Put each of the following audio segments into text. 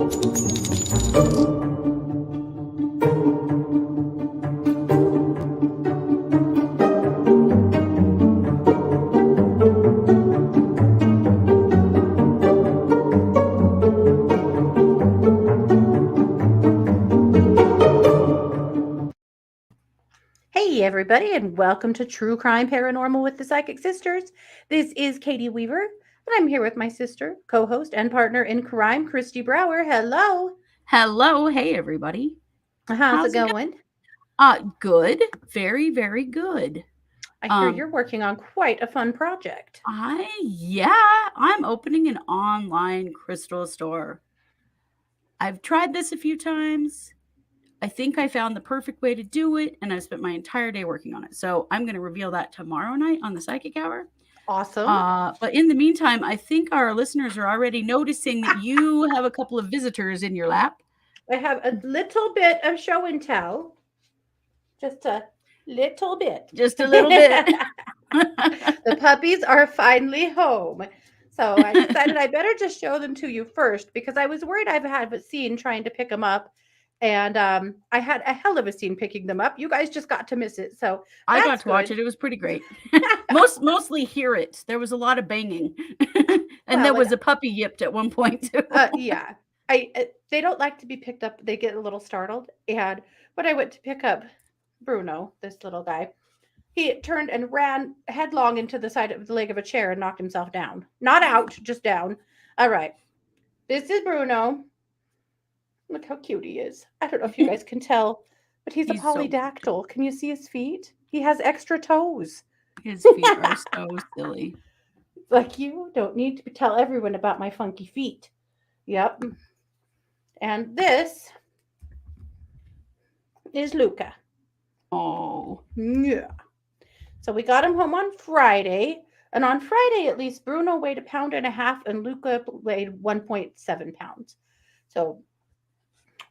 Hey, everybody, and welcome to True Crime Paranormal with the Psychic Sisters. This is Katie Weaver, and I'm here with my sister, co host, and partner in crime, Kristi Brower. Hello. Hello. Hey, everybody. How's it going? Good. Very, very good. I hear you're working on quite a fun project. I'm opening an online crystal store. I've tried this a few times. I think I found the perfect way to do it, and I've spent my entire day working on it. So I'm going to reveal that tomorrow night on the Psychic Hour. Awesome. But in the meantime, I think our listeners are already noticing that you have a couple of visitors in your lap. I have a little bit of show and tell. Just a little bit. Just a little bit. The puppies are finally home. So I decided I better just show them to you first because I was worried I've had a scene trying to pick them up. And I had a hell of a scene picking them up. You guys just got to miss it. So I got to watch it. It was pretty great. Mostly hear it. There was a lot of banging. And there was a puppy yipped at one point too. Yeah. They don't like to be picked up. They get a little startled. And when I went to pick up Bruno, this little guy, he turned and ran headlong into the side of the leg of a chair and knocked himself down. Not out, just down. All right. This is Bruno. Look how cute he is. I don't know if you guys can tell, but he's a polydactyl. Can you see his feet? He has extra toes. His feet are so silly. Like, you don't need to tell everyone about my funky feet. Yep. And this is Luca. Oh. Yeah. So we got him home on Friday. And on Friday, at least, Bruno weighed 1.5 pounds and Luca weighed 1.7 pounds. So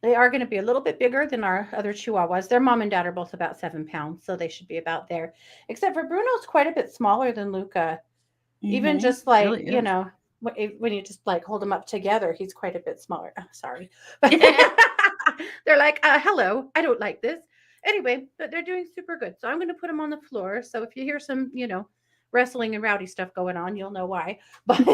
they are going to be a little bit bigger than our other Chihuahuas. Their mom and dad are both about 7 pounds, so they should be about there. Except for Bruno's quite a bit smaller than Luca. Mm-hmm. Even just like, really you know, when you just like hold them up together, he's quite a bit smaller. Oh, sorry. But they're like, hello, I don't like this. Anyway, but they're doing super good. So I'm going to put them on the floor. So if you hear some, wrestling and rowdy stuff going on, you'll know why. But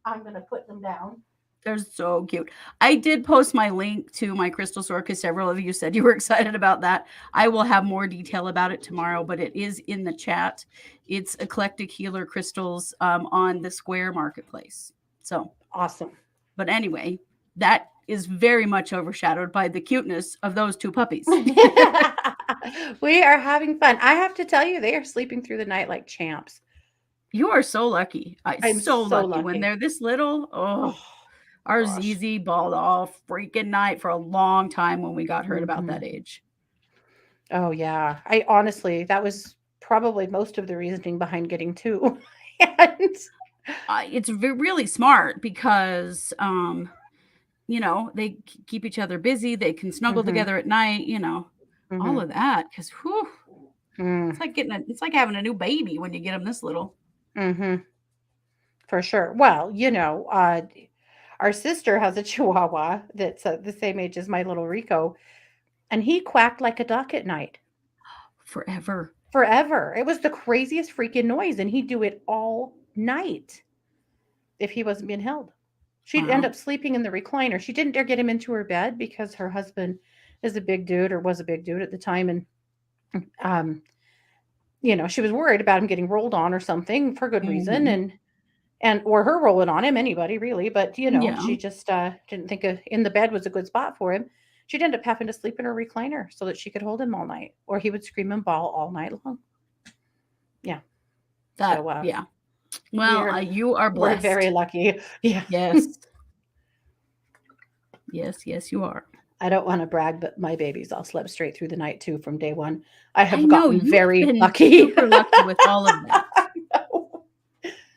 I'm going to put them down. They're so cute. I did post my link to my crystal store because several of you said you were excited about that. I will have more detail about it tomorrow, but it is in the chat. It's Eclectic Healer Crystals on the Square Marketplace. So awesome. But anyway, that is very much overshadowed by the cuteness of those two puppies. We are having fun. I have to tell you, they are sleeping through the night like champs. You are so lucky. I'm so lucky when they're this little. Oh. Our ZZ bawled all freaking night for a long time when we got her at about that age. Oh, yeah. I honestly, that was probably most of the reasoning behind getting two. And it's really smart because, they keep each other busy. They can snuggle together at night, all of that. Because, it's like having a new baby when you get them this little. Mm-hmm. For sure. Well, our sister has a Chihuahua that's the same age as my little Rico, and he quacked like a duck at night. Forever. It was the craziest freaking noise, and he'd do it all night if he wasn't being held. She'd end up sleeping in the recliner. She didn't dare get him into her bed because her husband is a big dude, or was a big dude at the time, and she was worried about him getting rolled on or something for good reason, or her rolling on him, anybody really, but she just didn't think in the bed was a good spot for him. She'd end up having to sleep in her recliner so that she could hold him all night, or he would scream and bawl all night long. Yeah. Yeah. Well, you are blessed. We're very lucky. Yeah. Yes. Yes, you are. I don't want to brag, but my babies all slept straight through the night too from day one. I have gotten very lucky. Super lucky with all of that.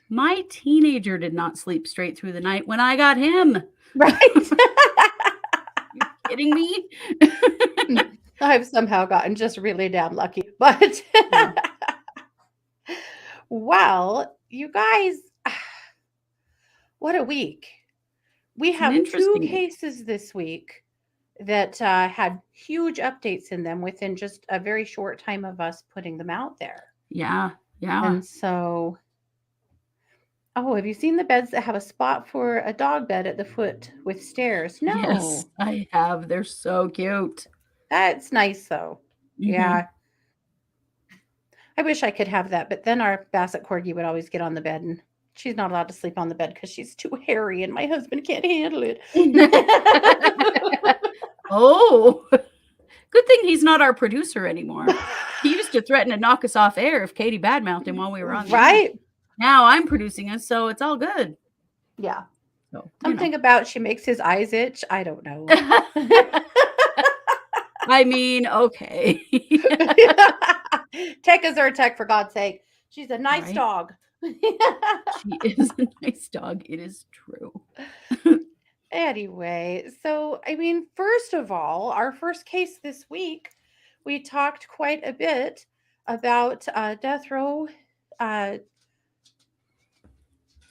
My teenager did not sleep straight through the night when I got him. Right. You kidding me? I've somehow gotten just really damn lucky. But well, you guys, what a week. we It's an have 2 interesting week. cases this week that had huge updates in them within just a very short time of us putting them out there. Yeah. Yeah. And so, oh, have you seen the beds that have a spot for a dog bed at the foot with stairs? Yes, No. I have. They're so cute. That's nice though. Mm-hmm. Yeah. I wish I could have that, but then our Basset Corgi would always get on the bed, and she's not allowed to sleep on the bed because she's too hairy and my husband can't handle it. Oh, good thing he's not our producer anymore. He used to threaten to knock us off air if Katie badmouthed him while we were on the air. Right? Now I'm producing us, so it's all good. Yeah. So, Something about she makes his eyes itch. I don't know. I mean, okay. Take a Zyrtec, for God's sake. She's a nice Right? dog. She is a nice dog. It is true. Anyway, so I mean, first of all, our first case this week, we talked quite a bit about death row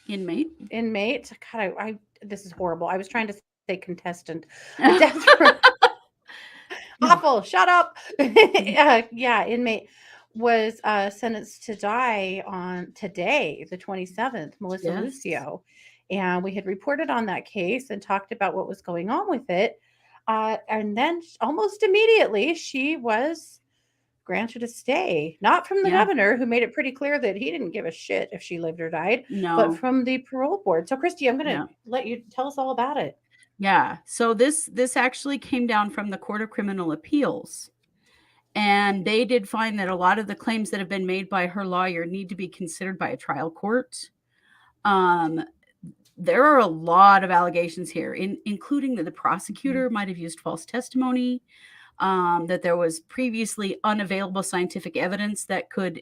Inmate. God, I this is horrible. I was trying to say contestant. A death row. Awful. Shut up. Yeah, inmate was sentenced to die on today, the 27th, Melissa Yes. Lucio. And we had reported on that case and talked about what was going on with it. And then almost immediately, she was granted a stay, not from the Yeah. governor, who made it pretty clear that he didn't give a shit if she lived or died, but No. from the parole board. So, Kristi, I'm going to Yeah. let you tell us all about it. Yeah. So this actually came down from the Court of Criminal Appeals. And they did find that a lot of the claims that have been made by her lawyer need to be considered by a trial court. There are a lot of allegations here, including that the prosecutor might have used false testimony, that there was previously unavailable scientific evidence that could,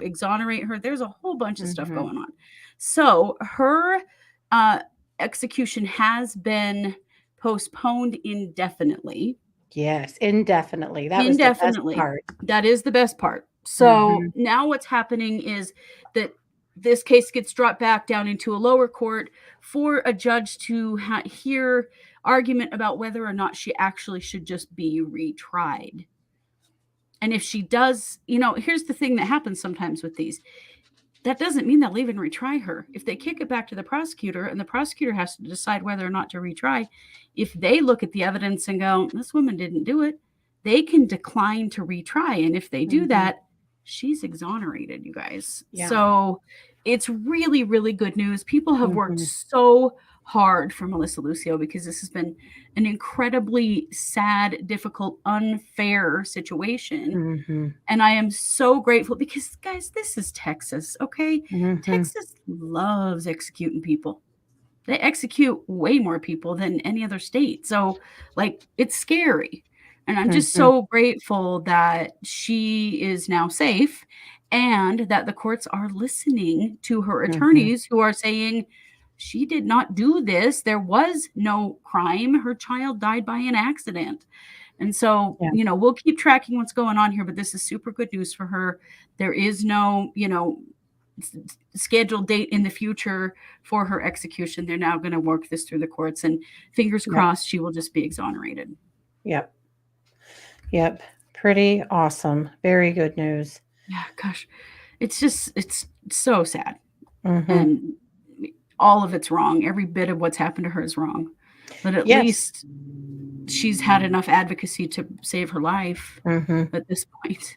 exonerate her. There's a whole bunch of stuff going on. So her execution has been postponed indefinitely. Yes, indefinitely. That Indefinitely. was the best part. That is the best part. So now what's happening is that this case gets dropped back down into a lower court for a judge to hear argument about whether or not she actually should just be retried. And if she does, here's the thing that happens sometimes with these. That doesn't mean they'll even retry her. If they kick it back to the prosecutor and the prosecutor has to decide whether or not to retry, if they look at the evidence and go, this woman didn't do it, they can decline to retry. And if they do that, she's exonerated, you guys. Yeah. So it's really, really good news. People have worked so hard for Melissa Lucio because this has been an incredibly sad, difficult, unfair situation. And I am so grateful because, guys, this is Texas, okay? Texas loves executing people. They execute way more people than any other state. So, it's scary. And I'm just so grateful that she is now safe and that the courts are listening to her attorneys who are saying, she did not do this. There was no crime. Her child died by an accident. And so, we'll keep tracking what's going on here, but this is super good news for her. There is no, scheduled date in the future for her execution. They're now going to work this through the courts, and fingers crossed she will just be exonerated. Yep. Pretty awesome. Very good news. Yeah, gosh. It's so sad. And all of it's wrong. Every bit of what's happened to her is wrong. But at least she's had enough advocacy to save her life at this point.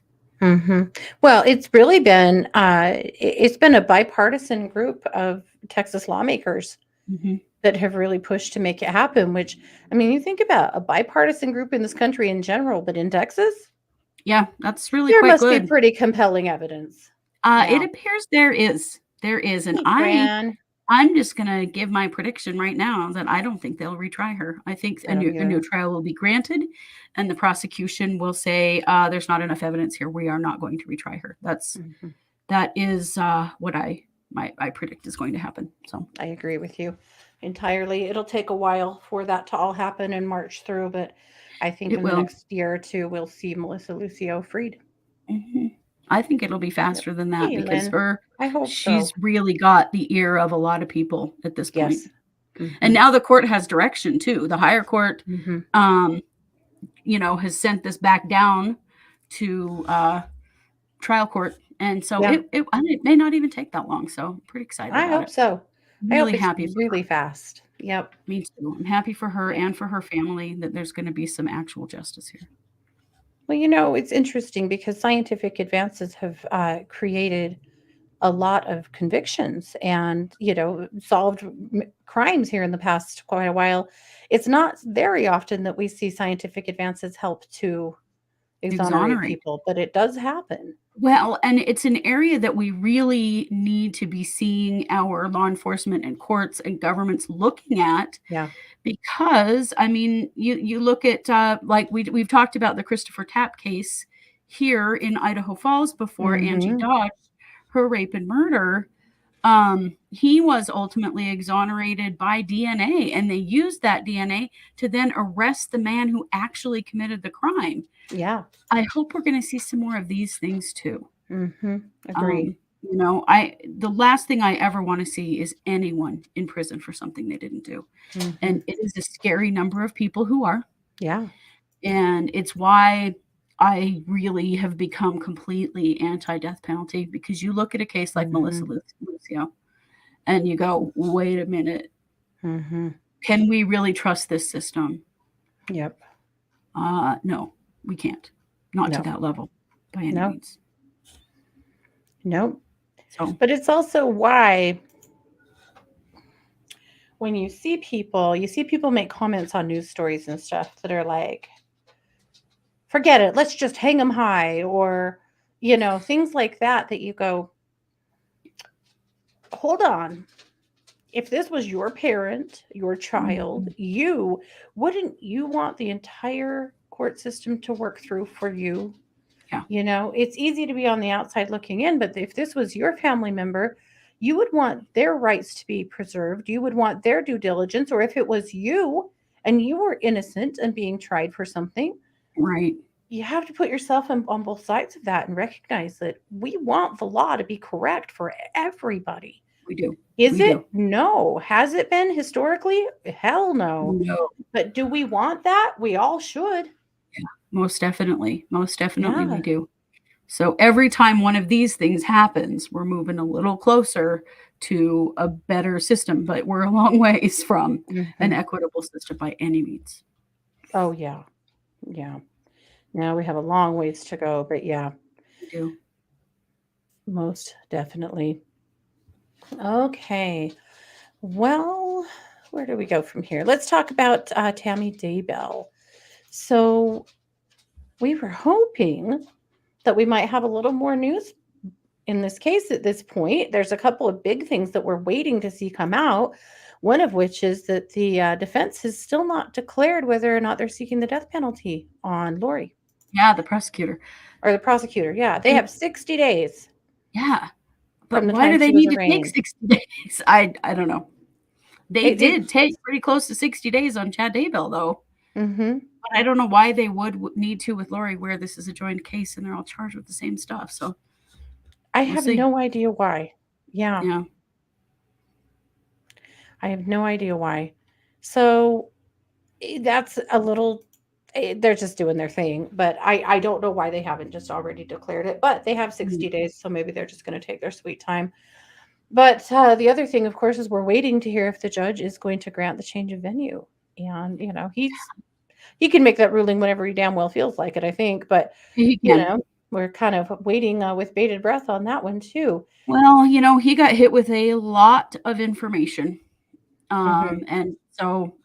Well, it's really been it's been a bipartisan group of Texas lawmakers that have really pushed to make it happen, which, I mean, you think about a bipartisan group in this country in general, but in Texas, that's really there quite must good. be pretty compelling evidence. It appears there is. And I'm just going to give my prediction right now that I don't think they'll retry her. I think a new trial will be granted, and the prosecution will say, there's not enough evidence here. We are not going to retry her. That is what I predict is going to happen. So I agree with you entirely. It'll take a while for that to all happen and march through, but I think in the next year or two, we'll see Melissa Lucio freed. I think it'll be faster than that because I hope she's really got the ear of a lot of people at this point. And now the court has direction too. The higher court, has sent this back down to trial court. And so it may not even take that long. So I'm pretty excited about it. I hope so. Really I hope happy. It's really fast. Yep. Me too. I'm happy for her and for her family that there's going to be some actual justice here. Well, it's interesting because scientific advances have created a lot of convictions and, solved crimes here in the past quite a while. It's not very often that we see scientific advances help to exonerate people, but it does happen. Well, and it's an area that we really need to be seeing our law enforcement and courts and governments looking at. Yeah. Because, I mean, you look at, like we've talked about the Christopher Tapp case here in Idaho Falls before, Angie Dodge, her rape and murder. He was ultimately exonerated by DNA, and they used that DNA to then arrest the man who actually committed the crime. Yeah. I hope we're going to see some more of these things too. Agree. The last thing I ever want to see is anyone in prison for something they didn't do. And it is a scary number of people who are. Yeah. And it's why I really have become completely anti-death penalty, because you look at a case like Melissa Lucio and you go, wait a minute. Can we really trust this system? Yep. No, we can't. Not to that level by any means. Nope. But it's also why when you see people make comments on news stories and stuff that are like, forget it, let's just hang them high, or, things like that you go, hold on. If this was your parent, your child, wouldn't you want the entire court system to work through for you? Yeah. It's easy to be on the outside looking in, but if this was your family member, you would want their rights to be preserved. You would want their due diligence. Or if it was you and you were innocent and being tried for something, right? You have to put yourself on both sides of that and recognize that we want the law to be correct for everybody. We do. Is it? No. Has it been historically? Hell no. No. But do we want that? We all should. Yeah, most definitely. Most definitely we do. So every time one of these things happens, we're moving a little closer to a better system, but we're a long ways from an equitable system by any means. Oh, yeah. Yeah. Now we have a long ways to go, but yeah. We do. Most definitely. Okay. Well, where do we go from here? Let's talk about Tammy Daybell. So we were hoping that we might have a little more news in this case at this point. There's a couple of big things that we're waiting to see come out. One of which is that the defense has still not declared whether or not they're seeking the death penalty on Lori. Yeah, the prosecutor. Or the prosecutor, yeah. They have 60 days. Yeah. But why do they need to take 60 days? I don't know. They did take pretty close to 60 days on Chad Daybell, though. But I don't know why they would need to with Lori, where this is a joint case and they're all charged with the same stuff. So I have no idea why. Yeah. I have no idea why. So that's a little, they're just doing their thing. But I don't know why they haven't just already declared it. But they have 60 days, so maybe they're just going to take their sweet time. But the other thing, of course, is we're waiting to hear if the judge is going to grant the change of venue. And, he can make that ruling whenever he damn well feels like it, I think. But, we're kind of waiting with bated breath on that one, too. Well, he got hit with a lot of information. And so,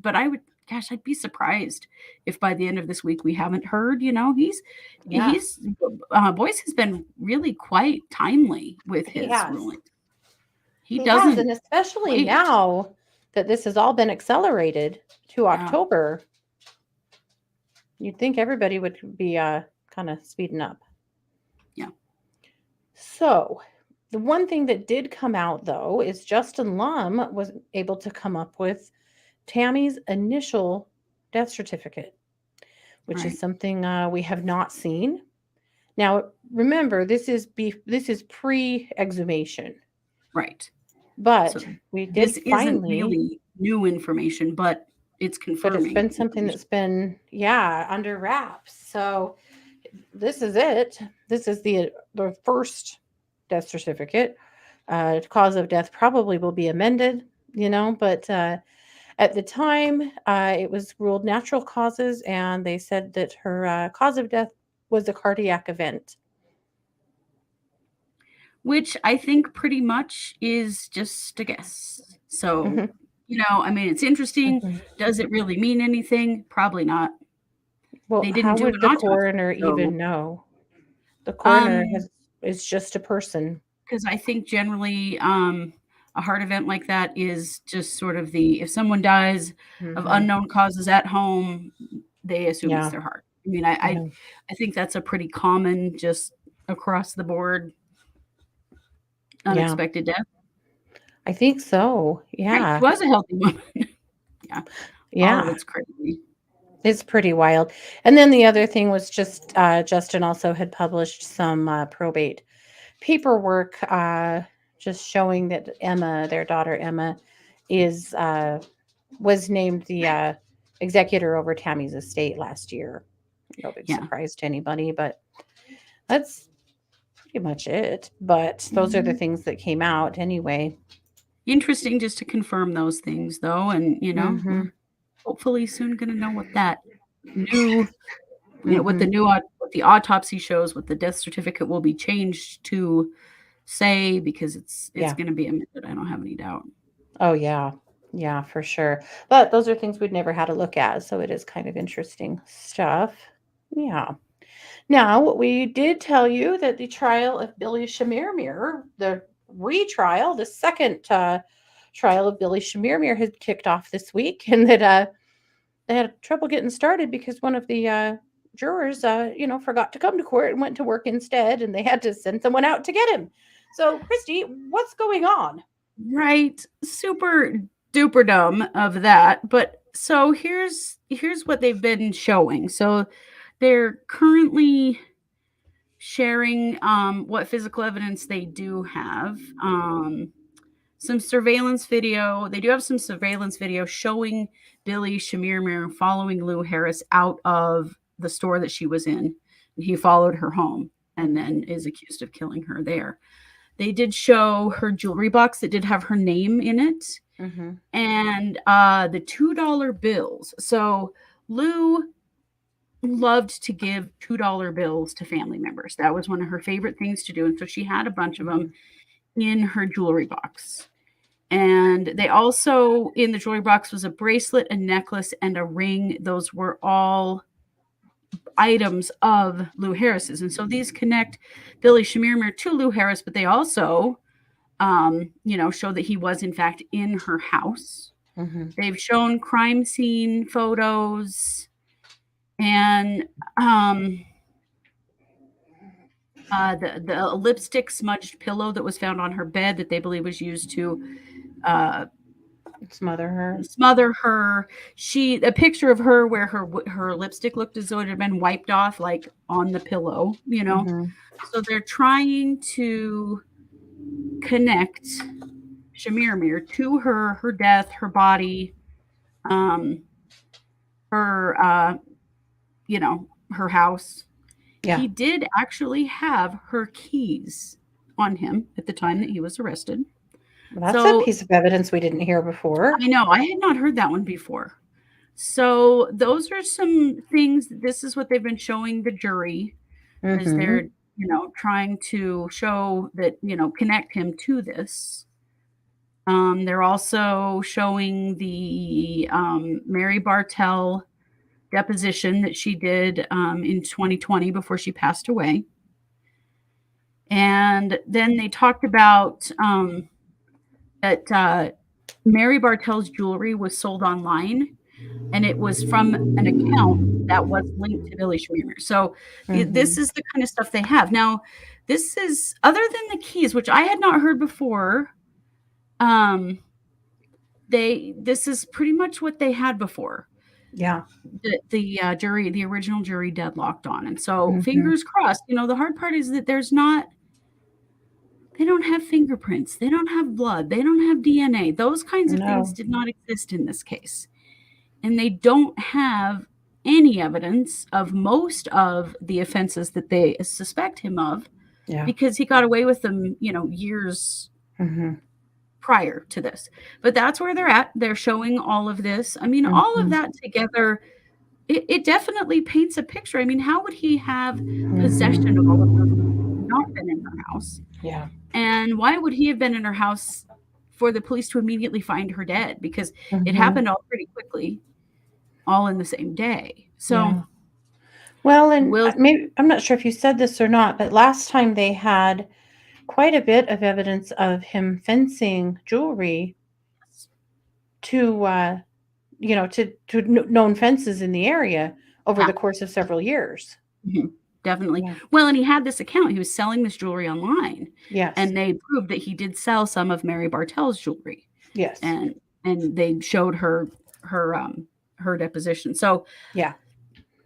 but I'd be surprised if by the end of this week we haven't heard, Boyce has been really quite timely with his ruling. He doesn't. And especially now that this has all been accelerated to October, you'd think everybody would be kind of speeding up. Yeah. So the one thing that did come out, though, is Justin Lum was able to come up with Tammy's initial death certificate, which is something we have not seen. Now, remember, this is pre-exhumation. Right. But we did finally... Isn't really new information, but it's But confirming. it's been something that's been, yeah, under wraps. So this is it. This is the first death certificate. Cause of death probably will be amended, but at the time, it was ruled natural causes, and they said that her cause of death was a cardiac event. Which I think pretty much is just a guess. So, Mhm. I mean, it's interesting. Mhm. Does it really mean anything? Probably not. Well, They didn't how do an would the autopsy, coroner so even know? The coroner um, is just a person. because I think generally, a heart event like that is just sort of if someone dies of Hmm. unknown causes at home, they assume it's Yeah, their heart. I mean, I yeah, I think that's a pretty common, just across the board, yeah. unexpected death. I think so. Right, she Yeah, was a healthy woman. Yeah, all of yeah. it's crazy. It's pretty wild. And then the other thing was just Justin also had published some probate paperwork, just showing that Emma, their daughter Emma, is was named the executor over Tammy's estate last year. No big Yeah. surprise to anybody, but that's pretty much it. But those are the Mhm. things that came out anyway. Interesting just to confirm those things though, and, Mm-hmm. we're hopefully soon gonna know what that new what the Mm-hmm. new what the autopsy shows, what the death certificate will be changed to say, because it's Yeah. gonna be amended, I don't have any doubt. Oh yeah. Yeah, for sure. But those are things we'd never had a look at, so it is kind of interesting stuff. Yeah. Now, we did tell you that the trial of Billy Schmiermeier, the retrial, the second trial of Billy Schmiermeier had kicked off this week, and that they had trouble getting started because one of the jurors, forgot to come to court and went to work instead, and they had to send someone out to get him. So, Kristi, what's going on? Right. Super duper dumb of that. But so here's what they've been showing. So they're currently sharing what physical evidence they do have. Some surveillance video. They do have some surveillance video showing Billy Chimirmir following Lou Harris out of the store that she was in. He followed her home and then is accused of killing her there. They did show her jewelry box that did have her name in it, Mm-hmm. and the $2 bills. So Lou loved to give $2 bills to family members. That was one of her favorite things to do. And so she had a bunch of them in her jewelry box. And they also, in the jewelry box, was a bracelet, a necklace, and a ring. Those were all items of Lou Harris's. And so these connect Billy Schmiermeier to Lou Harris, but they also, show that he was, in fact, in her house. Mm-hmm. They've shown crime scene photos and the lipstick smudged pillow that was found on her bed that they believe was used to Smother her. smother her. A picture of her where her lipstick looked as though it had been wiped off, like on the pillow. Mm-hmm. So they're trying to connect Chimirmir to her death, her body, her her house. Yeah. He did actually have her keys on him at the time that he was arrested. Well, that's a So piece of evidence we didn't hear before. I know I had not heard that one before. So those are some things. This is what they've been showing the jury as Mm-hmm. they're trying to show that connect him to this. They're also showing the Mary Bartell deposition that she did in 2020 before she passed away. And then they talked about that Mary Bartell's jewelry was sold online, and it was from an account that was linked to Billy Schmiermeier. So Mm-hmm. this is the kind of stuff they have. Now, this is, other than the keys, which I had not heard before, this is pretty much what they had before. Yeah. The original jury deadlocked on. And so Mm-hmm. fingers crossed. The hard part is that there's not They don't have fingerprints. They don't have blood. They don't have DNA. Those kinds of things No. did not exist in this case. And they don't have any evidence of most of the offenses that they suspect him of Yeah. because he got away with them, years Mm-hmm. prior to this. But that's where they're at. They're showing all of this. I mean, all of Mm-hmm. that together, it definitely paints a picture. I mean, how would he have possession of all of those things not been in her house? Yeah. And why would he have been in her house for the police to immediately find her dead? Because Mm-hmm. it happened all pretty quickly, all in the same day. So, Yeah. Well, and Will, maybe I'm not sure if you said this or not, but last time they had quite a bit of evidence of him fencing jewelry to known fences in the area over Yeah. the course of several years. Definitely. Yeah. Well, and he had this account. He was selling this jewelry online. Yes. And they proved that he did sell some of Mary Bartell's jewelry. Yes. And they showed her deposition. So yeah.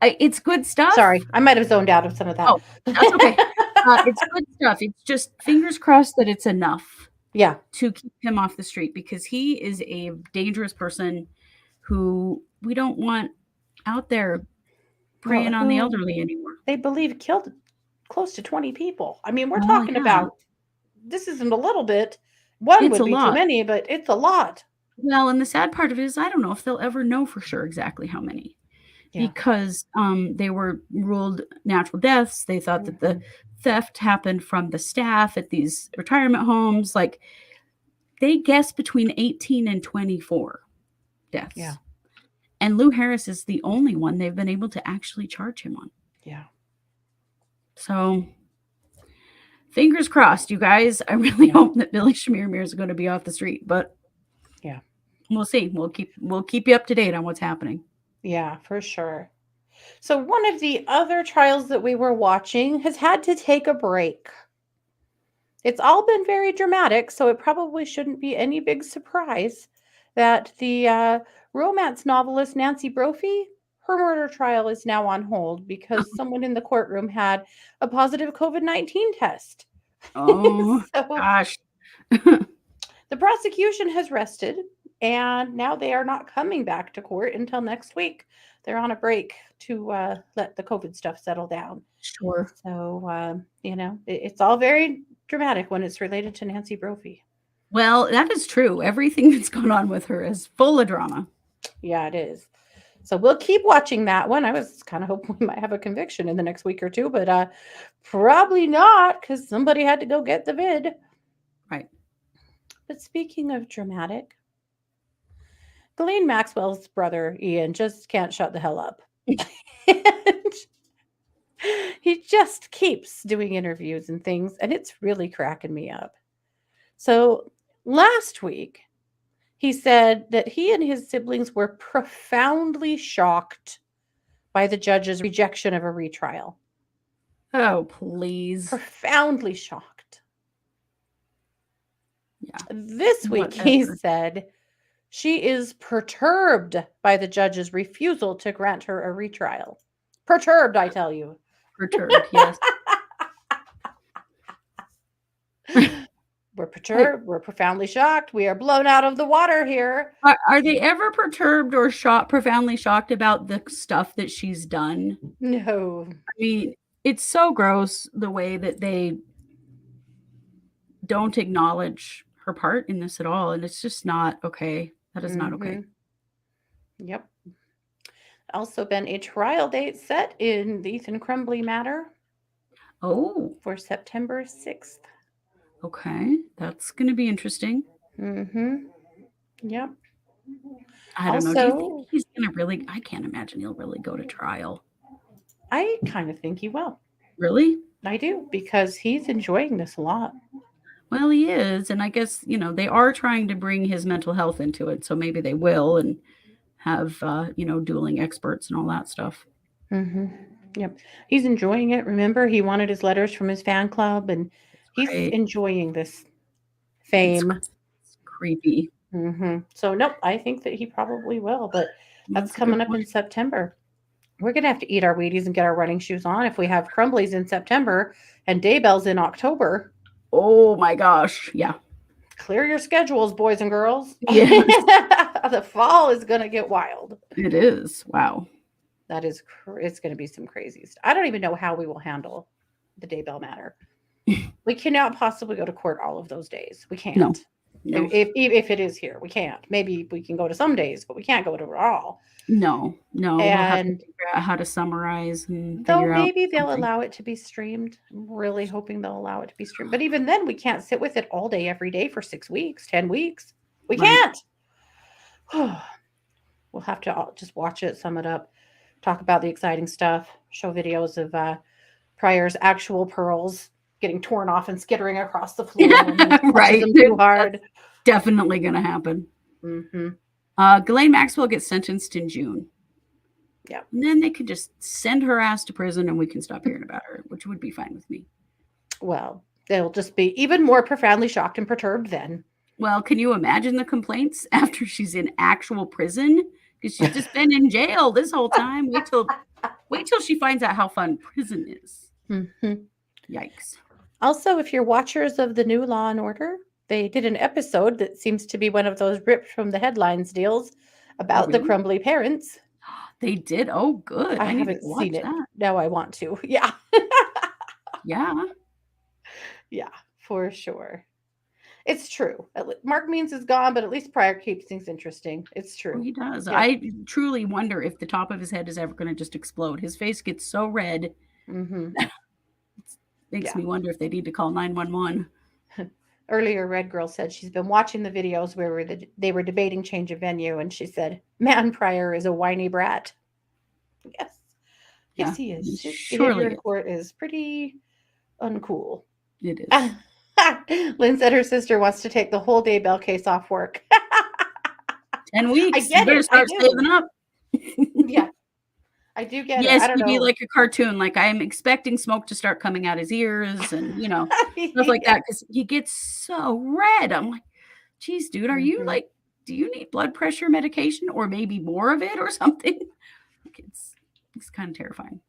It's good stuff. Sorry, I might have zoned out of some of that. Oh, that's okay. It's good stuff. It's just fingers crossed that it's enough. Yeah. To keep him off the street, because he is a dangerous person who we don't want out there preying on the elderly anymore. They believe killed close to 20 people. I mean, we're talking about, this isn't a little bit. One would be too many, but it's a lot. Well, and the sad part of it is I don't know if they'll ever know for sure exactly how many. Yeah. Because they were ruled natural deaths. They thought that the theft happened from the staff at these retirement homes. Like, they guessed between 18 and 24 deaths. Yeah. And Lou Harris is the only one they've been able to actually charge him on. Yeah. So, fingers crossed, you guys. I really hope that Billy Schmiermeier is going to be off the street, but yeah, we'll see. We'll keep you up to date on what's happening. Yeah, for sure. So one of the other trials that we were watching has had to take a break. It's all been very dramatic, so it probably shouldn't be any big surprise that the romance novelist Nancy Brophy, her murder trial is now on hold because someone in the courtroom had a positive COVID-19 test. Oh, gosh. The prosecution has rested, and now they are not coming back to court until next week. They're on a break to let the COVID stuff settle down. Sure. So, it's all very dramatic when it's related to Nancy Brophy. Well, that is true. Everything that's gone on with her is full of drama. Yeah, it is. So we'll keep watching that one. I was kind of hoping we might have a conviction in the next week or two, but probably not, because somebody had to go get the vid. Right. But speaking of dramatic, Ghislaine Maxwell's brother, Ian, just can't shut the hell up. And he just keeps doing interviews and things, and it's really cracking me up. So last week, he said that he and his siblings were profoundly shocked by the judge's rejection of a retrial. Oh, please. Profoundly shocked. Yeah. This week, he said she is perturbed by the judge's refusal to grant her a retrial. Perturbed, I tell you. Perturbed, yes. We're perturbed. We're profoundly shocked. We are blown out of the water here. Are they ever perturbed or profoundly shocked about the stuff that she's done? No. I mean, it's so gross the way that they don't acknowledge her part in this at all. And it's just not okay. That is not okay. Yep. Also been a trial date set in the Ethan Crumbley matter. Oh. For September 6th. Okay. That's going to be interesting. Yep. I don't know. Do you think he's going to really, I can't imagine he'll really go to trial. I kind of think he will. Really? I do, because he's enjoying this a lot. Well, he is. And I guess, they are trying to bring his mental health into it. So maybe they will and have, dueling experts and all that stuff. Yep. He's enjoying it. Remember, he wanted his letters from his fan club, and he's enjoying this fame. It's creepy. So, nope, I think that he probably will, but that's coming up in September. We're going to have to eat our Wheaties and get our running shoes on if we have Crumblies in September and Daybells in October. Oh my gosh. Yeah. Clear your schedules, boys and girls. Yes, The fall is going to get wild. it is. Wow. That is, it's going to be some crazy stuff. I don't even know how we will handle the Daybell matter. We cannot possibly go to court all of those days. We No. can't. No. If it is here, we can't. Maybe we can go to some days, but we can't go to it all. No. No. We'll have to And figure out how to summarize and though figure out maybe they'll something. allow it to be streamed. I'm really hoping they'll allow it to be streamed. But even then, we can't sit with it all day, every day for 6 weeks, 10 weeks. We Right. can't. We'll have to just watch it, sum it up, talk about the exciting stuff, show videos of Pryor's actual pearls getting torn off and skittering across the floor when he touches Right. them too That's hard. definitely going to happen. Mm-hmm. Ghislaine Maxwell gets sentenced in June. Yeah. And then they could just send her ass to prison and we can stop hearing about her, which would be fine with me. Well, they'll just be even more profoundly shocked and perturbed then. Well, can you imagine the complaints after she's in actual prison? Because she's just been in jail this whole time. Wait till she finds out how fun prison is. Mm-hmm. Yikes. Also, if you're watchers of the new Law and Order, they did an episode that seems to be one of those ripped from the headlines deals about the really? crumbly parents. They did? Oh, good. I need to haven't watch seen it. that. Now I want to. Yeah. Yeah. Yeah, for sure. It's true. Mark Means is gone, but at least Pryor keeps things interesting. It's Oh, true. he does. Yeah. I truly wonder if the top of his head is ever going to just explode. His face gets so red. Mm-hmm. Makes Yeah. me wonder if they need to call 911. Earlier, Red Girl said she's been watching the videos where they were debating change of venue, and she said, "Man, Pryor is a whiny brat." Yes. Yes, he is. His surely behavior in is. court is pretty uncool. It is. Lynn said her sister wants to take the whole Daybell case off work. 10 weeks. I get You better it. I start do. saving up. Yeah. I do get it. Yes, I don't he'd be know. like a cartoon. Like I'm expecting smoke to start coming out his ears and, stuff like that because he gets so red. I'm like, geez, dude, are you Mhm. like, do you need blood pressure medication or maybe more of it or something? Like, it's kind of terrifying.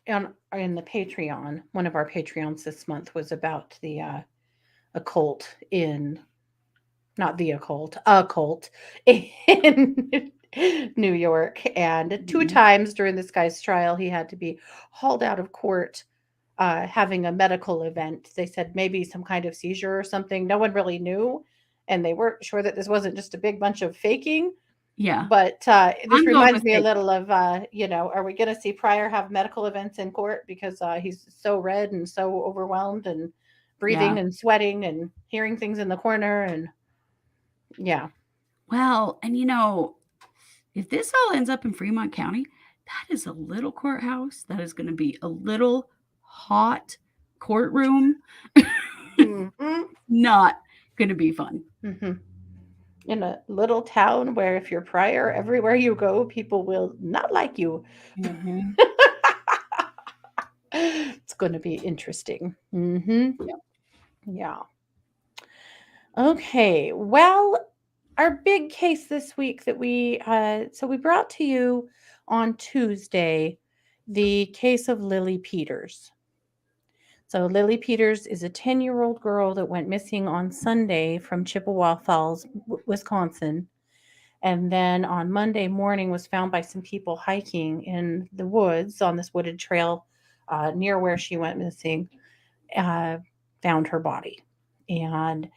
In the Patreon, one of our Patreons this month was about the occult in, not the occult, a cult in New York. And 2 Mhm. times during this guy's trial, he had to be hauled out of court having a medical event. They said maybe some kind of seizure or something. No one really knew. And they weren't sure that this wasn't just a big bunch of faking. Yeah. But this I'm going reminds with me a fake. little of, are we going to see Pryor have medical events in court because he's so red and so overwhelmed and breathing Yeah. and sweating and hearing things in the corner? And yeah. Well, and if this all ends up in Fremont County, that is a little courthouse. That is going to be a little hot courtroom. Mhm. Not going to be fun. Mhm. In a little town where if you're Pryor, everywhere you go, people will not like you. Mhm. It's going to be interesting. Mm-hmm. Yep. Yeah. Okay. Well, our big case this week that we brought to you on Tuesday the case of Lily Peters. So Lily Peters is a 10-year-old girl that went missing on Sunday from Chippewa Falls, Wisconsin. And then on Monday morning was found by some people hiking in the woods on this wooded trail near where she went missing, found her body. And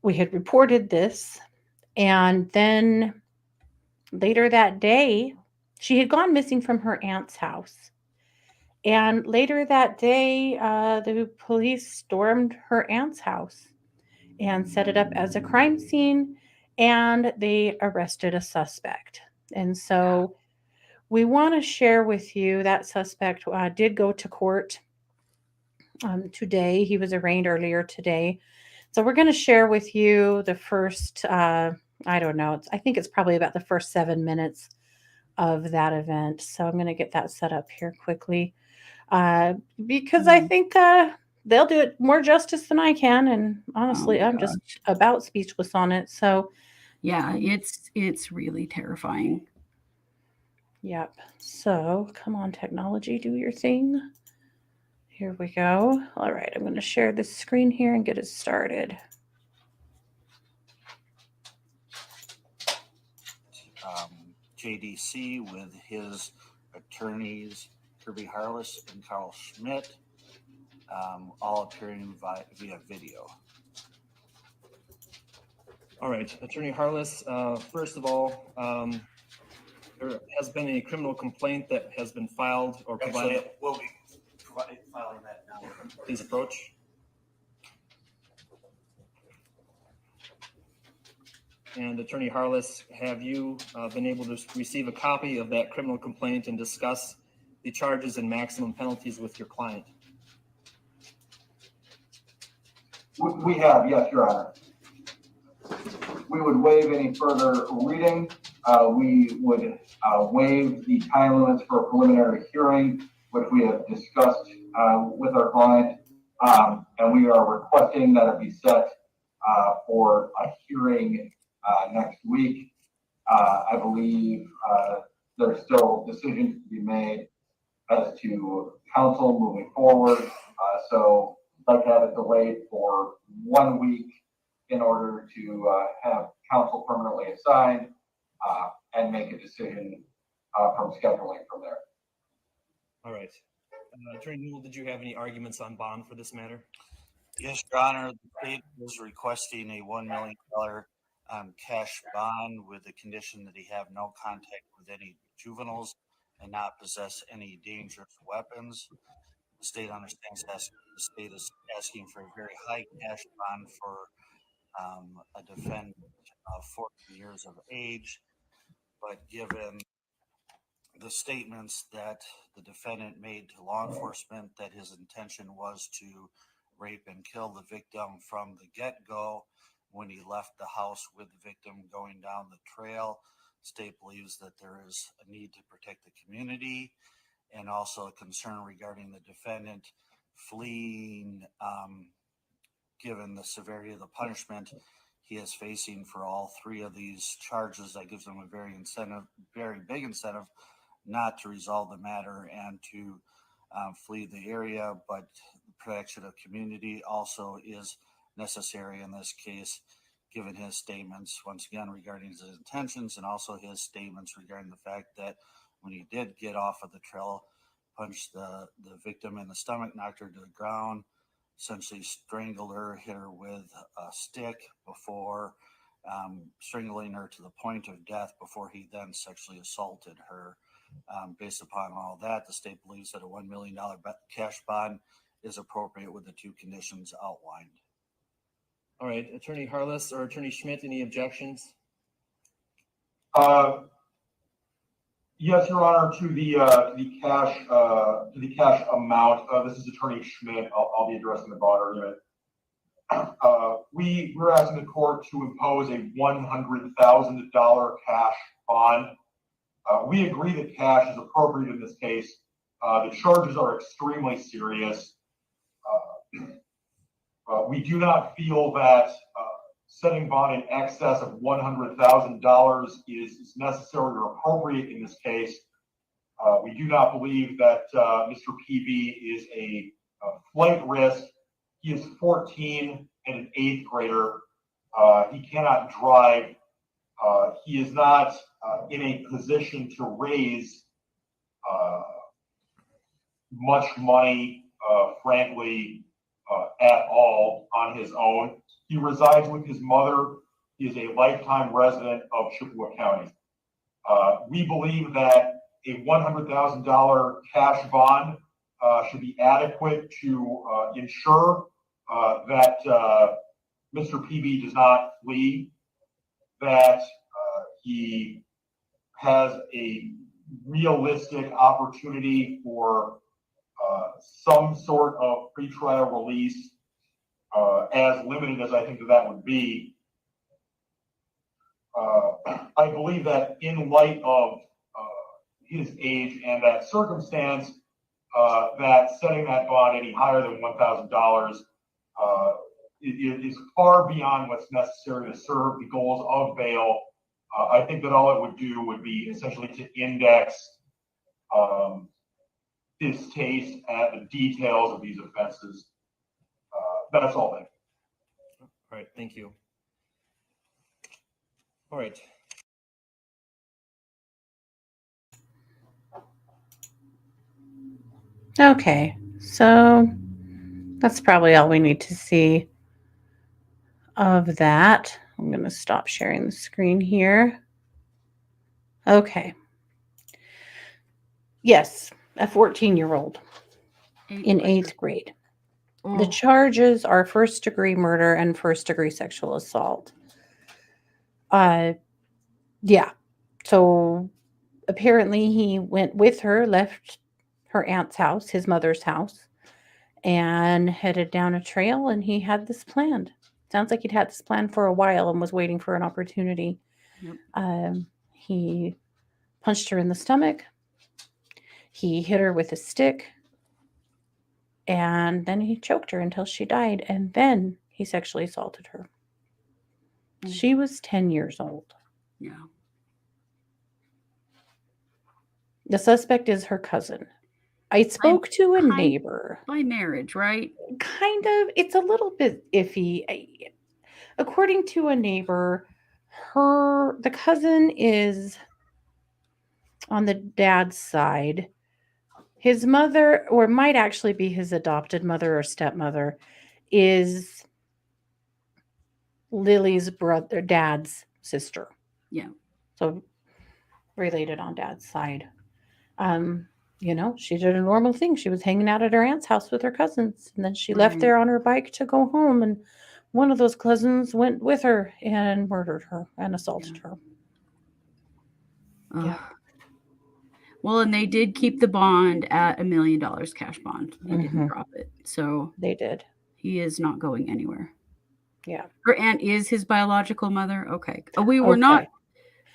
we had reported this. And then later that day, she had gone missing from her aunt's house. And later that day, the police stormed her aunt's house and set it up as a crime scene, and they arrested a suspect. And so we want to share with you that suspect did go to court today. He was arraigned earlier today. So we're going to share with you the first, I don't know, I think it's probably about the first 7 minutes of that event. So I'm going to get that set up here quickly because I think they'll do it more justice than I can. And honestly, I'm just about speechless on it. So yeah, it's really terrifying. Yep. So come on, technology, do your thing. Here we go. All right, I'm going to share this screen here and get it started. JDC with his attorneys, Kirby Harless and Carl Schmidt, all appearing via video. All right, Attorney Harless, first of all, there has been a criminal complaint that has been filed or provided. Actually, we'll be filing that now. Please approach. And Attorney Harless, have you been able to receive a copy of that criminal complaint and discuss the charges and maximum penalties with your client? We have, yes, Your Honor. We would waive any further reading. We would waive the time limits for a preliminary hearing, which we have discussed with our client, and we are requesting that it be set for a hearing next week. I believe there's still decisions to be made as to counsel moving forward. So I'd like to have it delayed for 1 week in order to have counsel permanently assigned and make a decision from scheduling from there. All right. Attorney Newell, did you have any arguments on bond for this matter? Yes, Your Honor, the state is requesting a $1 million cash bond with the condition that he have no contact with any juveniles and not possess any dangerous weapons. The state understands that the state is asking for a very high cash bond for a defendant of 14 years of age, but given the statements that the defendant made to law enforcement that his intention was to rape and kill the victim from the get-go when he left the house with the victim going down the trail, the state believes that there is a need to protect the community and also a concern regarding the defendant fleeing, given the severity of the punishment he is facing for all three of these charges. That gives him a very big incentive not to resolve the matter and to flee the area, but the protection of community also is necessary in this case, given his statements, once again, regarding his intentions and also his statements regarding the fact that when he did get off of the trail, punched the victim in the stomach, knocked her to the ground, essentially strangled her, hit her with a stick before strangling her to the point of death before he then sexually assaulted her. Based upon all that, the state believes that a $1 million cash bond is appropriate with the two conditions outlined. All right, Attorney Harless or Attorney Schmidt, any objections? Yes, Your Honor, to the cash amount. This is Attorney Schmidt. I'll be addressing the bond argument. We're asking the court to impose a $100,000 cash bond. We agree that cash is appropriate in this case. The charges are extremely serious. We do not feel that setting bond in excess of $100,000 is necessary or appropriate in this case. We do not believe that Mr. PB is a flight risk. He is 14 and an 8th grader. He cannot drive. He is not in a position to raise much money, frankly, at all on his own. He resides with his mother. He is a lifetime resident of Chippewa County. We believe that a $100,000 cash bond should be adequate to ensure that Mr. PB does not flee, that he has a realistic opportunity for some sort of pretrial release, as limited as I think that would be. I believe that in light of his age and that circumstance, that setting that bond any higher than $1,000 is far beyond what's necessary to serve the goals of bail. I think that all it would do would be essentially to index distaste at the details of these offenses. That's all. Thank you. All right, thank you. All right. Okay, so that's probably all we need to see of that. I'm going to stop sharing the screen here. Okay. Yes, a 14-year-old in 8th grade. The charges are first-degree murder and first-degree sexual assault. Yeah. So apparently he went with her, left her aunt's house, his mother's house, and headed down a trail, and he had this planned. Sounds like he'd had this plan for a while and was waiting for an opportunity. Yep. He punched her in the stomach. He hit her with a stick. And then he choked her until she died. And then he sexually assaulted her. She was 10 years old. Yeah. The suspect is her cousin. I spoke to a neighbor. By marriage, right? Kind of. It's a little bit iffy. According to a neighbor, the cousin is on the dad's side. His mother, or might actually be his adopted mother or stepmother, is Lily's dad's sister. Yeah. So related on dad's side. She did a normal thing. She was hanging out at her aunt's house with her cousins, and then she left there on her bike to go home, and one of those cousins went with her and murdered her and assaulted her. Yeah. Well, and they did keep the bond at $1 million cash bond. They didn't drop it. So they did. He is not going anywhere. Yeah. Her aunt is his biological mother. Okay. We were not.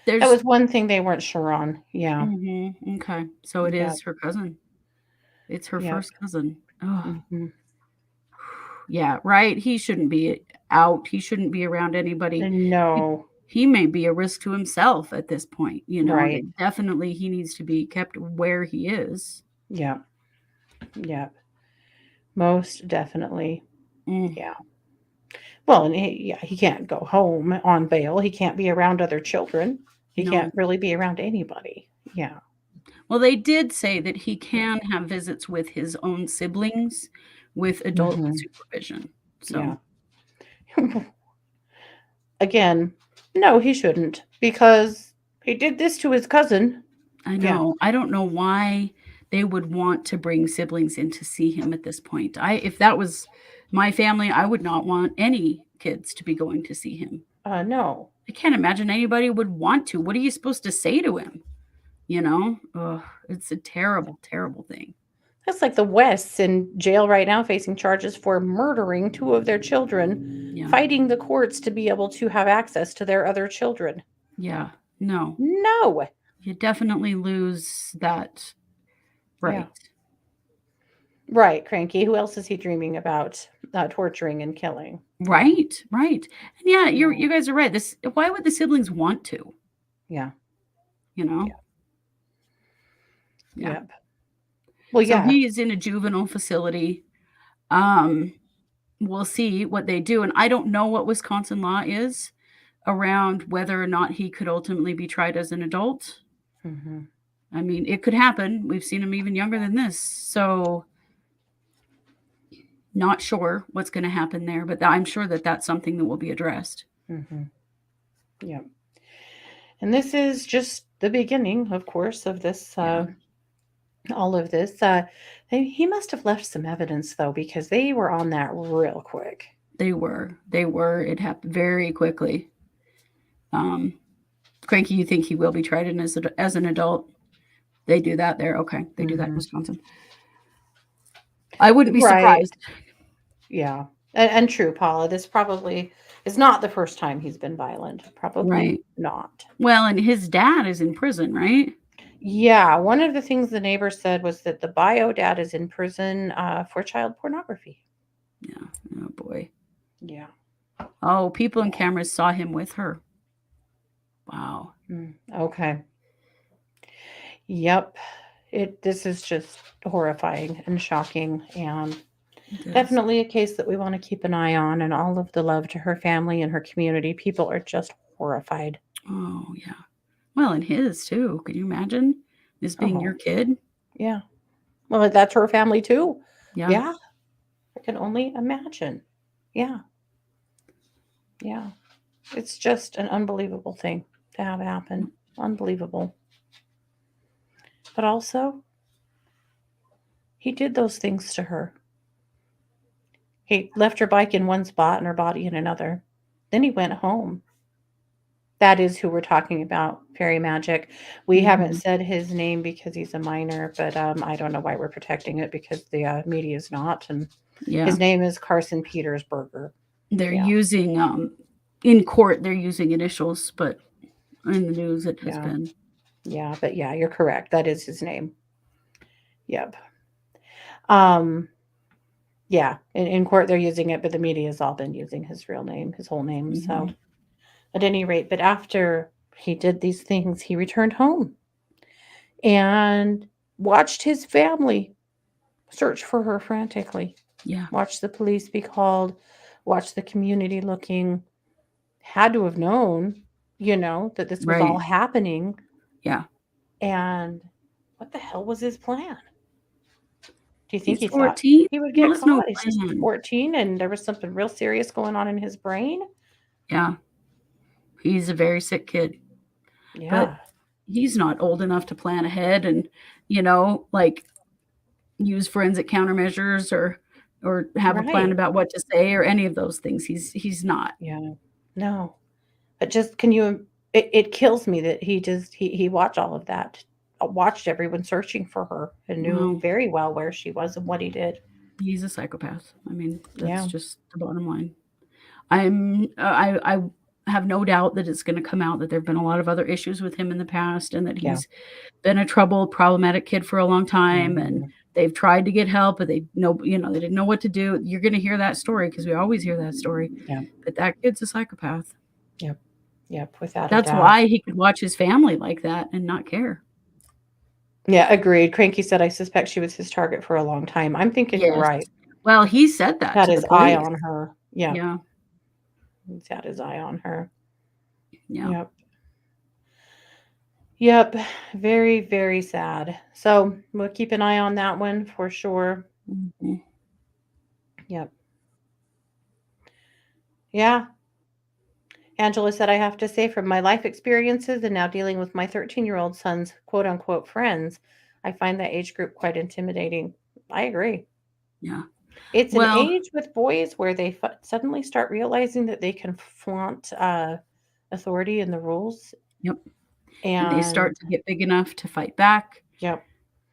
That was one thing they weren't sure on. Yeah. Mm-hmm. Okay. So it is her cousin. It's her first cousin. Oh. Mm-hmm. Yeah, right. He shouldn't be out. He shouldn't be around anybody. No. He may be a risk to himself at this point. Right. Definitely he needs to be kept where he is. Yeah. Yeah. Most definitely. Yeah. Well, and he can't go home on bail. He can't be around other children. He can't really be around anybody. Yeah. Well, they did say that he can have visits with his own siblings with adult supervision. So again, no, he shouldn't, because he did this to his cousin. I know. I don't know why they would want to bring siblings in to see him at this point. If that was my family, I would not want any kids to be going to see him. No. I can't imagine anybody would want to. What are you supposed to say to him? It's a terrible, terrible thing. That's like the Wests in jail right now, facing charges for murdering 2 of their children, fighting the courts to be able to have access to their other children. Yeah. No. You definitely lose that right. Right, Cranky. Who else is he dreaming about torturing and killing? Right. And you guys are right. Why would the siblings want to? Yeah. Yeah. Yep. Well, so he is in a juvenile facility. We'll see what they do. And I don't know what Wisconsin law is around whether or not he could ultimately be tried as an adult. Mm-hmm. I mean, it could happen. We've seen him even younger than this. So not sure what's going to happen there, but I'm sure that that's something that will be addressed. Mm-hmm. Yeah. And this is just the beginning, of course, of this, all of this. He must have left some evidence, though, because they were on that real quick. They were. It happened very quickly. Cranky, you think he will be tried as an adult? They do that there. Okay. They do that in Wisconsin. I wouldn't be surprised. Yeah. And true, Paula, this probably is not the first time he's been violent. Probably not. Well, and his dad is in prison, right? Yeah. One of the things the neighbor said was that the bio dad is in prison for child pornography. Yeah. Oh, boy. Yeah. Oh, people in cameras saw him with her. Wow. Okay. Yep. This is just horrifying and shocking, and It is. definitely a case that we want to keep an eye on, and all of the love to her family and her community. People are just horrified. Oh, yeah. Well, and his too. Can you imagine this being your Oh. kid? Yeah. Well, that's her family too. Yeah. Yeah. I can only imagine. Yeah. Yeah. It's just an unbelievable thing to have happen. Unbelievable. But also, he did those things to her. He left her bike in one spot and her body in another. Then he went home. That is who we're talking about, Fairy Magic. We haven't Mhm. said his name because he's a minor, but I don't know why we're protecting it, because the media is not. And Yeah. his name is Carson Petersberger. They're Yeah. using in court they're using initials, but in the news it has Yeah. been. Yeah, but yeah, you're correct. That is his name. Yep. Yeah, in court they're using it, but the media has all been using his real name, his whole name. So Mhm. at any rate, but after he did these things, he returned home and watched his family search for her frantically. Yeah. Watched the police be called, watched the community looking, had to have known, that this was all Right. happening. Yeah. And what the hell was his plan? Do you think He's he thought 14. he would There get was no caught? He's just plan. 14 and there was something real serious going on in his brain? Yeah. He's a very sick kid. Yeah. But he's not old enough to plan ahead and, like use forensic countermeasures or have a plan Right. about what to say or any of those things. He's not. Yeah. No. But just it kills me that he watched all of that. Watched everyone searching for her and knew Well, very well where she was and what he did. he's a psychopath. I mean, that's Yeah. just the bottom line. I have no doubt that it's going to come out that there have been a lot of other issues with him in the past and that Yeah. he's been a troubled, problematic kid for a long time. And Mhm. they've tried to get help, but they didn't know what to do. You're going to hear that story because we always hear that story. Yeah. But that kid's a psychopath. Yep. Yep. Without a That's doubt. why he could watch his family like that and not care. Yeah, agreed. Cranky said, I suspect she was his target for a long time. I'm thinking you're Yes. right. Well, he said that Had to his the eye police. on her. Yeah. Yeah. He's had his eye on her. Yeah. Yep. Yep. Very, very sad. So we'll keep an eye on that one for sure. Mhm. Yep. Yeah. Angela said, I have to say, from my life experiences and now dealing with my 13-year-old son's quote unquote friends, I find that age group quite intimidating. I agree. Yeah. It's an Well, age with boys where they suddenly start realizing that they can flaunt authority and the rules. yep. And they And start to get big enough to fight back. yep.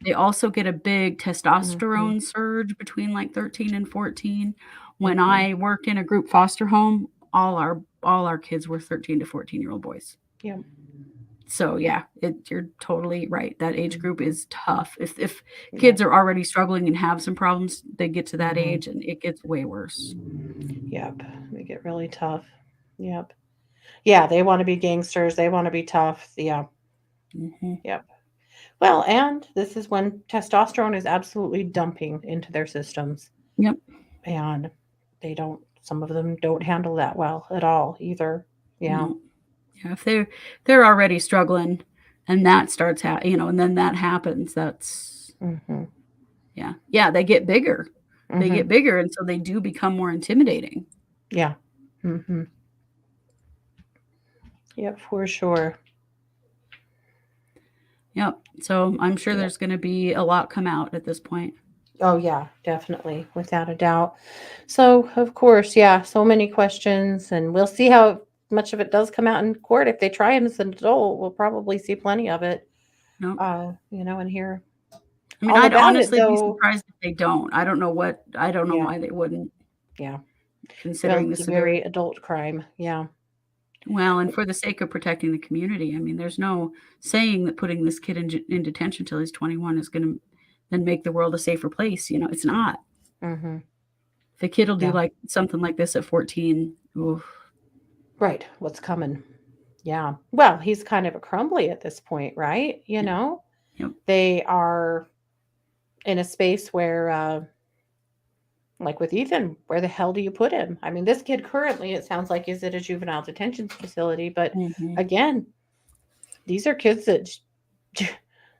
They also get a big Mhm. testosterone surge between like 13 and 14. When Mhm. I worked in a group foster home, all our kids were 13 to 14-year-old boys. Yep. So yeah, you're totally right. That age group is tough. If Yep. kids are already struggling and have some problems, they get to that Mhm. age and it gets way worse. Yep. They get really tough. Yep. Yeah, they want to be gangsters. They want to be tough. Yeah. Mhm. Yep. Well, and this is when testosterone is absolutely dumping into their systems. Yep. And some of them don't handle that well at all either. Yeah. No. Yeah, if they're already struggling and that starts and then that happens, that's Mhm. yeah, they get bigger. They Mhm. get bigger and so they do become more intimidating. Yeah. Mhm. Yep, for sure. Yep. So I'm sure Yep. there's going to be a lot come out at this point. Oh yeah, definitely, without a doubt. So, of course, yeah, so many questions, and we'll see how much of it does come out in court. If they try him as an adult, we'll probably see plenty of it. Yep. And hear I mean, all I'd about it, honestly be though. surprised if they don't. I don't know Yeah, why they wouldn't, yeah. considering It'll the be severity. very adult crime. Yeah. Well, and for the sake of protecting the community, I mean, there's no saying that putting this kid in detention until he's 21 is going to then make the world a safer place. It's not. Mm-hmm. If a kid will do Yeah. like something like this at 14, oof. Right. What's coming? Yeah. Well, he's kind of a crumbly at this point, right? Yeah. Yep. They are in a space where, like with Ethan, where the hell do you put him? I mean, this kid currently, it sounds like, is at a juvenile detention facility. But Mhm. again, these are kids that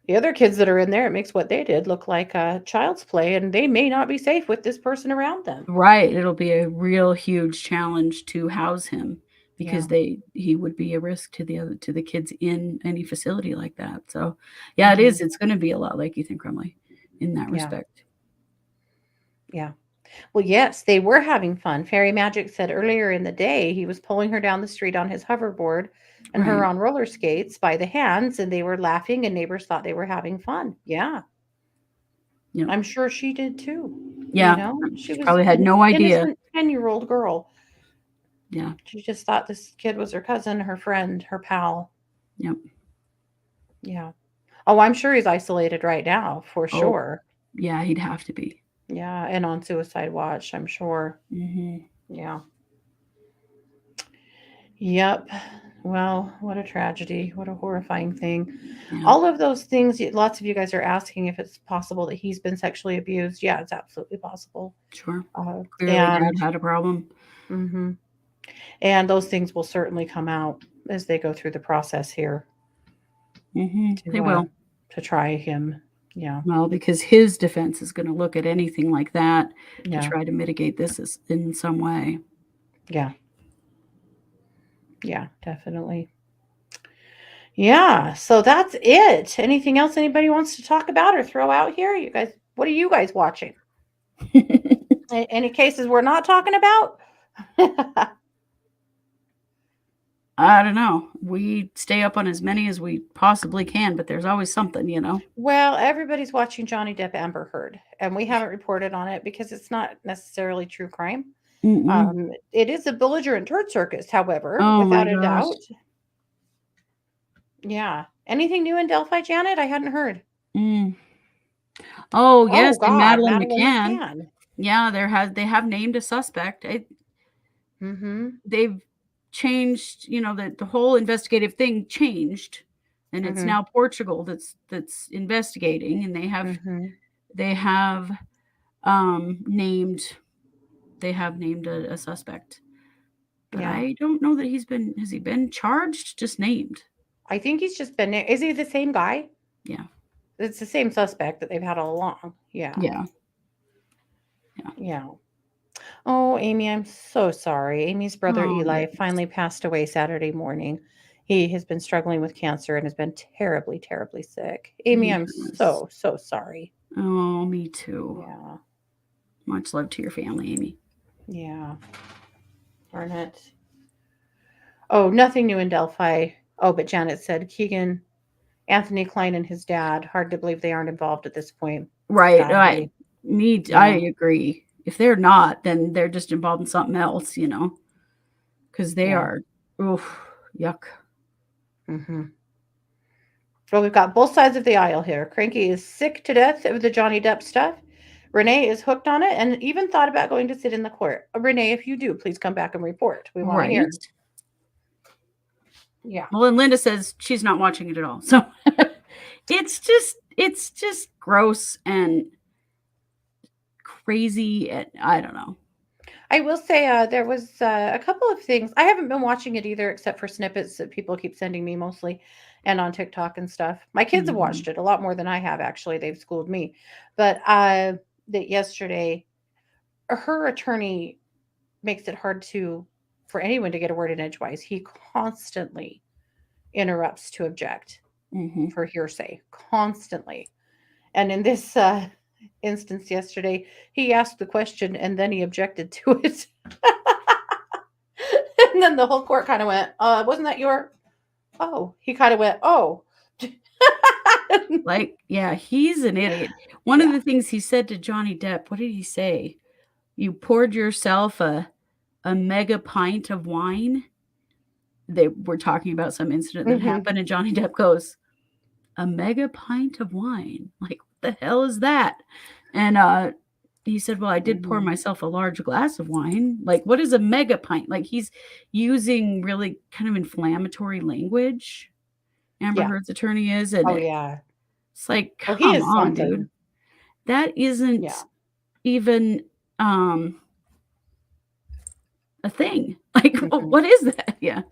the other kids that are in there, it makes what they did look like child's play, and they may not be safe with this person around them. Right. It'll be a real huge challenge to house him because he would be a risk to the kids in any facility like that. So yeah, it is. It's going to be a lot like Ethan Crumley in that Yeah. respect. Yeah. Well, yes, they were having fun. Fairy Magic said earlier in the day he was pulling her down the street on his hoverboard and her Right. on roller skates by the hands, and they were laughing, and neighbors thought they were having fun. Yeah. Yep. I'm sure she did too. Yeah. You know, she She was probably had an no idea. innocent 10-year-old girl. Yeah. She just thought this kid was her cousin, her friend, her pal. Yep. Yeah. Oh, I'm sure he's isolated right now, for Oh. sure. Yeah, he'd have to be. Yeah, and on suicide watch, I'm sure. Mhm. Yeah. Yep. Well, what a tragedy. What a horrifying thing. Yeah. All of those things, lots of you guys are asking if it's possible that he's been sexually abused. Yeah, it's absolutely possible. Sure. Clearly Dad And had a problem. mhm. And those things will certainly come out as they go through the process here They will. to try him. Yeah. Well, because his defense is going to look at anything like that to Yeah. try to mitigate this in some way. Yeah. Yeah, definitely. Yeah, so that's it. Anything else anybody wants to talk about or throw out here? You guys, what are you guys watching? Any cases we're not talking about? I don't know. We stay up on as many as we possibly can, but there's always something, you know. Well, everybody's watching Johnny Depp Amber Heard, and we haven't reported on it because it's not necessarily true crime. It is a belligerent turd circus, however, Oh my without a gosh. doubt. Yeah. Anything new in Delphi, Janet? I hadn't heard. Oh yes, God, and Madeline Madeline McCann. McCann. Yeah, they have named a suspect. They've changed, you know, the whole investigative thing changed, and it's now Portugal that's investigating, and they have named a suspect. But Yeah. I don't know that has he been charged? Just named. I think he's just been. Is he the same guy? Yeah. It's the same suspect that they've had all along. Yeah. Yeah. Yeah. Oh, Amy, I'm so sorry. Amy's brother Oh, Eli yes. finally passed away Saturday morning. He has been struggling with cancer and has been terribly, terribly sick. Amy, I'm Yes. so, so sorry. Oh, me too. Yeah. Much love to your family, Amy. Yeah. Darn it. Oh, nothing new in Delphi. Oh, but Janet said Keegan, Anthony Klein, and his dad. Hard to believe they aren't involved at this point. Right. Sadly. I agree. If they're not, then they're just involved in something else, you know, because they are, yuck. Well, we've got both sides of the aisle here. Cranky is sick to death of the Johnny Depp stuff. Renee is hooked on it and even thought about going to sit in the court. Renee, if you do, please come back and report. We want to hear. Yeah. Well, and Linda says she's not watching it at all. So it's just gross and crazy. And I don't know. I will say there was a couple of things. I haven't been watching it either, except for snippets that people keep sending me mostly and on TikTok and stuff. My kids have watched it a lot more than I have, actually. They've schooled me. But that yesterday, her attorney makes it hard for anyone to get a word in edgewise. He constantly interrupts to object for hearsay, constantly. And in this instance yesterday, he asked the question and then he objected to it. And then the whole court kind of went, wasn't that your? Oh, he kind of went, oh. Like, yeah, he's an idiot. One of the things he said to Johnny Depp, what did he say? You poured yourself a mega pint of wine. They were talking about some incident that happened, and Johnny Depp goes, a mega pint of wine? Like, what the hell is that? And he said, well, I did pour myself a large glass of wine. Like, what is a mega pint? Like, he's using really kind of inflammatory language. Amber Heard's attorney is. And It's like, Oh, he come is on, something. dude. That isn't Yeah. even a thing. Like, Mhm. what is that? Yeah.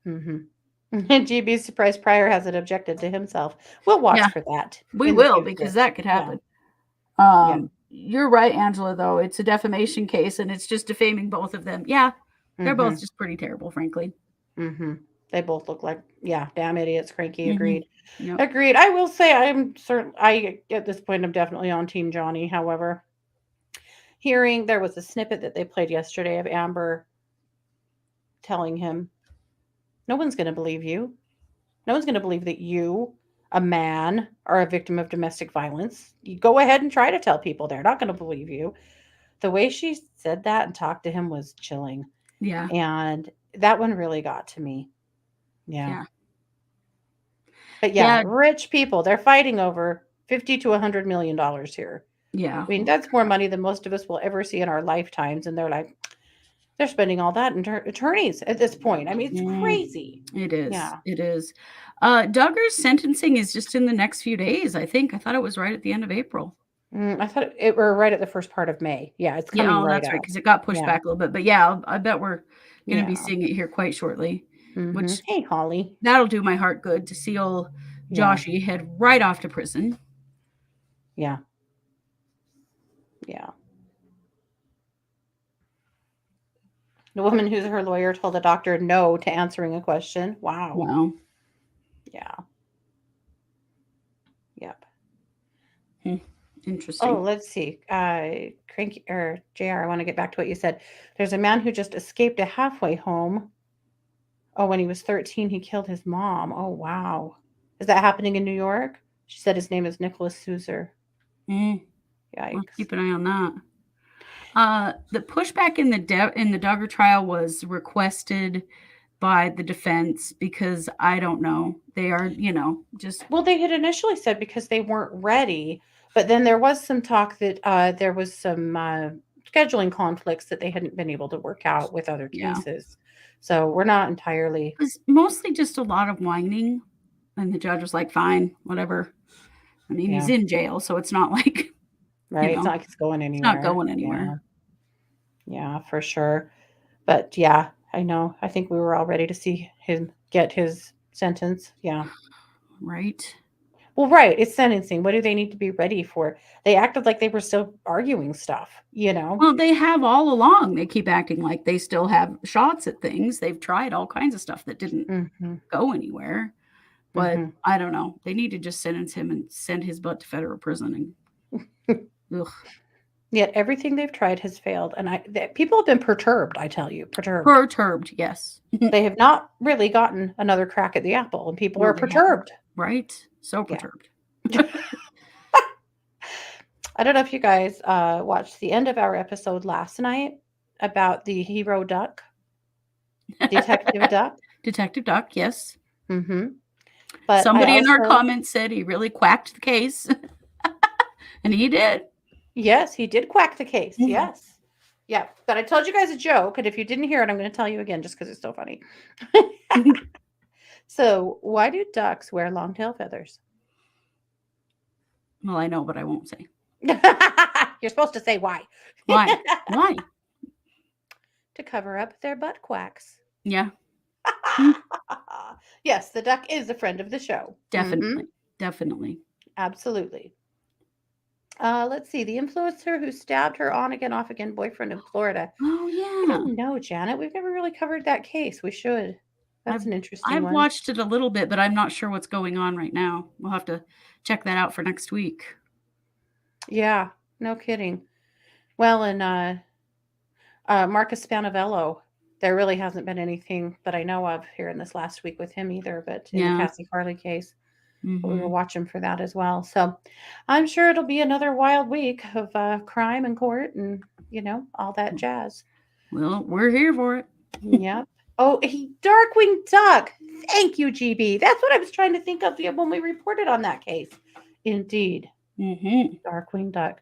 Mm-hmm. GB's surprised Pryor hasn't objected to himself. We'll watch Yeah. for that. We in the will, future. because that could Yeah. happen. Yeah. You're right, Angela, though. It's a defamation case and it's just defaming both of them. Yeah. They're Mm-hmm. both just pretty terrible, frankly. Mm-hmm. They both look like, yeah, damn idiots. Cranky. Mhm. Agreed. Yep. Agreed. I will say I'm certain. At this point, I'm definitely on Team Johnny. However, there was a snippet that they played yesterday of Amber telling him, "No one's going to believe you. No one's going to believe that you, a man, are a victim of domestic violence. You go ahead and try to tell people; they're not going to believe you." The way she said that and talked to him was chilling, Yeah. and that one really got to me. Yeah. Yeah. But yeah, Yeah. rich people, they're fighting over 50 to $100 million here. Yeah. I mean, that's more money than most of us will ever see in our lifetimes. And they're spending all that in attorneys at this point. I mean, it's crazy. It is. Yeah. It is. Duggar's sentencing is just in the next few days, I think. I thought it was right at the end of April. I thought it were right at the first part of May. Yeah, it's coming Yeah, right that's right, up. because it got pushed Yeah. back a little bit. But yeah, I bet we're going to be Yeah. seeing it here quite shortly, which Hey, Holly. that'll do my heart good to see old Yeah. Joshy head right off to prison. Yeah. Yeah. The woman who's her lawyer told the doctor no to answering a question. Wow. Wow. Yeah. Yep. Interesting. Oh, let's see. Cranky or JR, I want to get back to what you said. There's a man who just escaped a halfway home. Oh, when he was 13, he killed his mom. Oh, wow. Is that happening in New York? She said his name is Nicholas Souser. I'll Yikes. keep an eye on that. The pushback in the Duggar trial was requested by the defense because I don't know. They are, just Well, they had initially said because they weren't ready, but then there was some talk that there was some scheduling conflicts that they hadn't been able to work out with other Yeah. cases. So we're not entirely. it was mostly just a lot of whining, and the judge was like, "Fine, whatever." I mean, he's Yeah. in jail, so it's not like Right. It's know, not like it's going it's anywhere. not going anywhere. Yeah, for sure. But yeah, I know. I think we were all ready to see him get his sentence. Yeah. Right? Well, right. It's sentencing. What do they need to be ready for? They acted like they were still arguing stuff, Well, they have all along. They keep acting like they still have shots at things. They've tried all kinds of stuff that didn't Mm-hmm. go anywhere. But Mhm. I don't know. They need to just sentence him and send his butt to federal prison. And ugh. Yet everything they've tried has failed. And people have been perturbed, I tell you, perturbed. Perturbed, yes. They have not really gotten another crack at the apple, and people No, are they haven't. perturbed. Right? So Yeah. perturbed. I don't know if you guys watched the end of our episode last night about the hero duck, Detective Duck. Detective Duck, yes. Mm-hmm. But Somebody in our comments said he really quacked the case. And he did. Yes, he did quack the case. Mhm. Yes. Yeah. But I told you guys a joke, and if you didn't hear it, I'm going to tell you again just because it's so funny. So, why do ducks wear long tail feathers? Well, I know, but I won't say. You're supposed to say why. Why? Why? To cover up their butt quacks. Yeah, Yes, the duck is a friend of the show. definitely. Mhm. Definitely. Absolutely. Let's see. The influencer who stabbed her on again, off again boyfriend in Florida. Oh, I yeah. don't know, Janet. We've never really covered that case. We should. That's an interesting I've one. watched it a little bit, but I'm not sure what's going on right now. We'll have to check that out for next week. Yeah, no kidding. Well, and Marcus Spanavello, there really hasn't been anything that I know of here in this last week with him either, but in Yeah. the Cassie Farley case, but we were Mhm. watching for that as well. So I'm sure it'll be another wild week of crime and court and, all that jazz. Well, we're here for it. Yep. Oh, Darkwing Duck. Thank you, GB. That's what I was trying to think of when we reported on that case. Indeed. Mm-hmm. Darkwing Duck.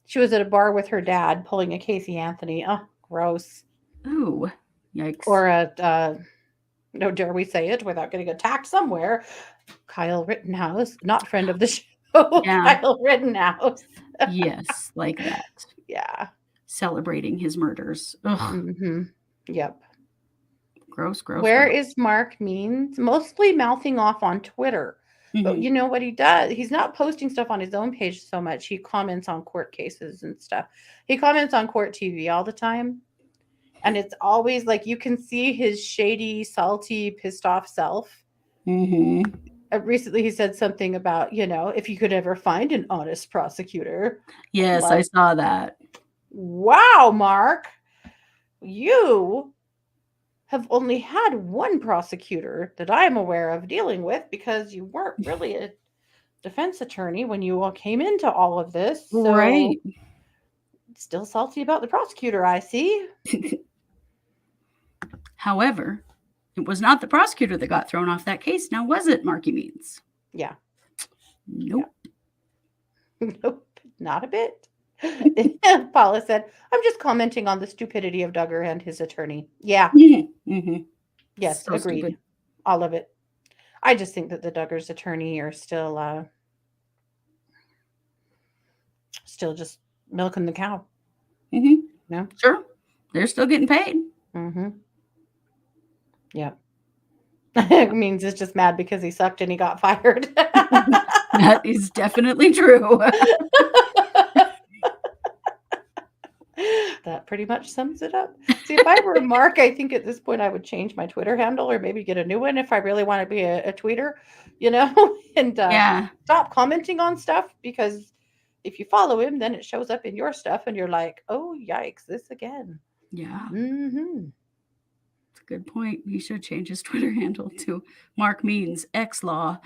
She was at a bar with her dad pulling a Casey Anthony. Oh, gross. Ooh, yikes. Or a No, dare we say it without getting attacked somewhere. Kyle Rittenhouse, not friend of the show. Yeah. Kyle Rittenhouse. Yes, like that. Yeah. Celebrating his murders. Ugh, Mm-hmm. Yep. gross, gross. Where gross. is Mark Means? Mostly mouthing off on Twitter. But Mhm. you know what he does? He's not posting stuff on his own page so much. He comments on court cases and stuff. He comments on court TV all the time. And it's always like you can see his shady, salty, pissed off self. Mhm. Recently, he said something about, if you could ever find an honest prosecutor. Yes, I Like, saw that. wow, Mark, you have only had one prosecutor that I'm aware of dealing with because you weren't really a defense attorney when you all came into all of this. So Right. still salty about the prosecutor, I see. However, it was not the prosecutor that got thrown off that case. Now, was it, Marky Means? Yeah. Nope. Nope, not a bit. Paula said, I'm just commenting on the stupidity of Duggar and his attorney. Yeah. Mhm. Yes, So agreed. stupid. All of it. I just think that the Duggar's attorney are still just milking the cow. Mhm. No? Sure. They're still getting paid. Mm-hmm. Yep. It means it's just mad because he sucked and he got fired. That is definitely true. That pretty much sums it up. See, if I were Mark, I think at this point I would change my Twitter handle or maybe get a new one if I really want to be a tweeter, and Yeah. stop commenting on stuff, because if you follow him, then it shows up in your stuff and you're like, oh, yikes, this again. Yeah. Mm-hmm. That's a good point. He should change his Twitter handle to Mark Means X Law.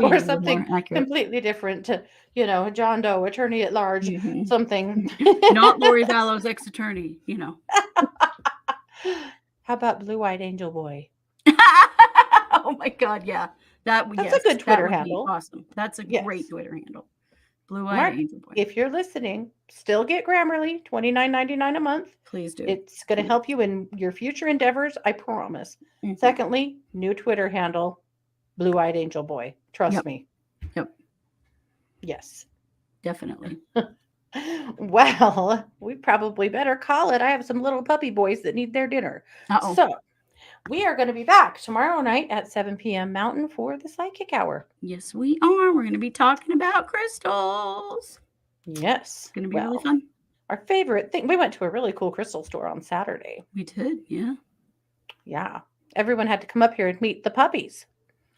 Or Be a little something more accurate. completely different to, John Doe, attorney at large, Mhm. something. Not Lori Vallow's ex-attorney, How about Blue-Eyed Angel Boy? Oh my God, yeah. That's a yes, good that Twitter would be handle. awesome. That's a Yes. great Twitter handle. Blue Mark, Eyed Angel Boy. if you're listening, still get Grammarly, $29.99 a month. Please do. It's going to help you in your future endeavors, I promise. Mhm. Secondly, new Twitter handle, Blue-Eyed Angel Boy. Trust me. Yep. Yes. Definitely. Well, we probably better call it. I have some little puppy boys that need their dinner. Uh-oh. So we are going to be back tomorrow night at 7 p.m. Mountain for the Psychic Hour. Yes, we are. We're going to be talking about crystals. Yes. It's going to be really fun. Our favorite thing. We went to a really cool crystal store on Saturday. We did, yeah. Yeah. Everyone had to come up here and meet the puppies.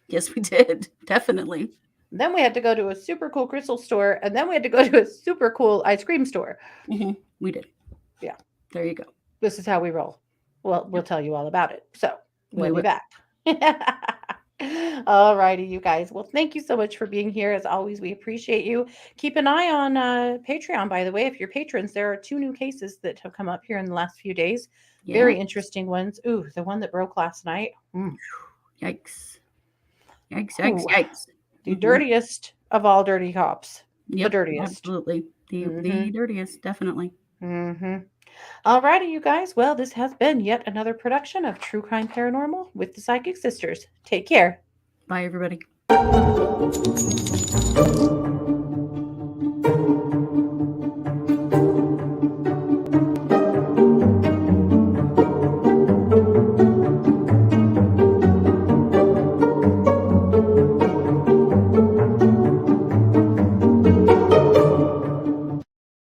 Yes, we did. Definitely. Then we had to go to a super cool crystal store, and then we had to go to a super cool ice cream store. Mm-hmm. We did. Yeah. There you go. This is how we roll. Well, we'll tell you all about it. So we'll be back. All righty, you guys. Well, thank you so much for being here. As always, we appreciate you. Keep an eye on Patreon, by the way. If you're patrons, there are 2 new cases that have come up here in the last few days. Yeah. Very interesting ones. Ooh, the one that broke last night. Yikes. Yikes, yikes, yikes. The dirtiest of all dirty cops. Yep, the dirtiest. Absolutely. The dirtiest, definitely. Mm-hmm. All righty, you guys. Well, this has been yet another production of True Crime Paranormal with the Psychic Sisters. Take care. Bye, everybody.